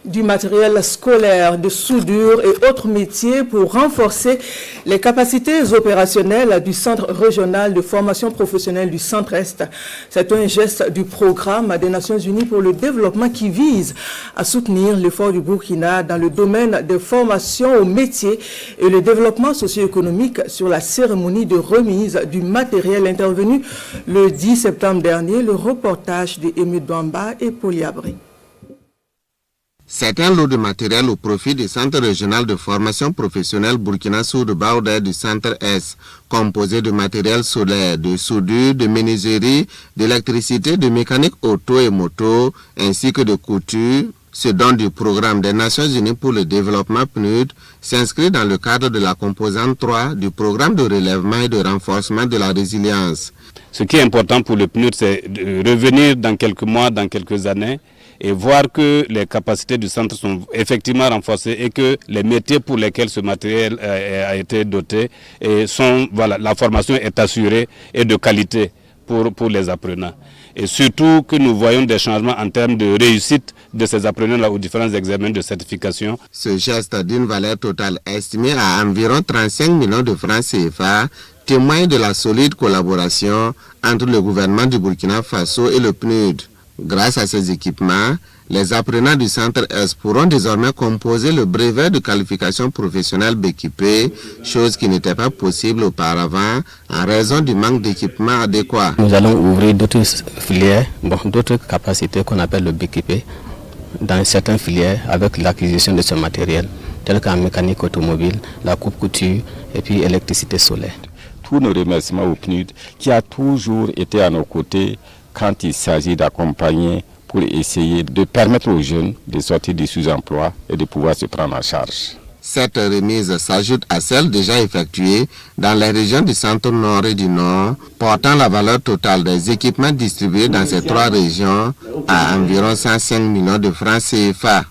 du matériel scolaire, de soudure et autres métiers pour renforcer les capacités opérationnelles du Centre régional de formation professionnelle du Centre-Est. C'est un geste du programme des Nations Unies pour le développement qui vise à soutenir l'effort du Burkina dans le domaine des formations aux métiers et le développement socio-économique sur la cérémonie de remise du matériel intervenu le 10 septembre dernier. Le reportage de Émile Bamba et Poliabri. C'est un lot de matériel au profit du Centre régional de formation professionnelle Burkina Soud Baoudé du Centre-Est, composé de matériel solaire, de soudure, de menuiserie, d'électricité, de mécanique auto et moto, ainsi que de couture. Ce don du programme des Nations Unies pour le développement PNUD s'inscrit dans le cadre de la composante 3 du programme de relèvement et de renforcement de la résilience. Ce qui est important pour le PNUD, c'est de revenir dans quelques mois, dans quelques années, et voir que les capacités du centre sont effectivement renforcées et que les métiers pour lesquels ce matériel a été doté sont, voilà, la formation est assurée et de qualité pour les apprenants. Et surtout que nous voyons des changements en termes de réussite de ces apprenants-là aux différents examens de certification. Ce geste d'une valeur totale estimée à environ 35 millions de francs CFA témoigne de la solide collaboration entre le gouvernement du Burkina Faso et le PNUD. Grâce à ces équipements, les apprenants du Centre-Est pourront désormais composer le brevet de qualification professionnelle BQP, chose qui n'était pas possible auparavant en raison du manque d'équipements adéquats. Nous allons ouvrir d'autres filières, d'autres capacités qu'on appelle le BQP, dans certaines filières avec l'acquisition de ce matériel, tel qu'en mécanique automobile, la coupe-couture et puis électricité solaire. Tous nos remerciements au PNUD qui a toujours été à nos côtés quand il s'agit d'accompagner pour essayer de permettre aux jeunes de sortir du sous-emploi et de pouvoir se prendre en charge. Cette remise s'ajoute à celle déjà effectuée dans les régions du centre-nord et du nord, portant la valeur totale des équipements distribués dans ces trois régions à environ 105 millions de francs CFA.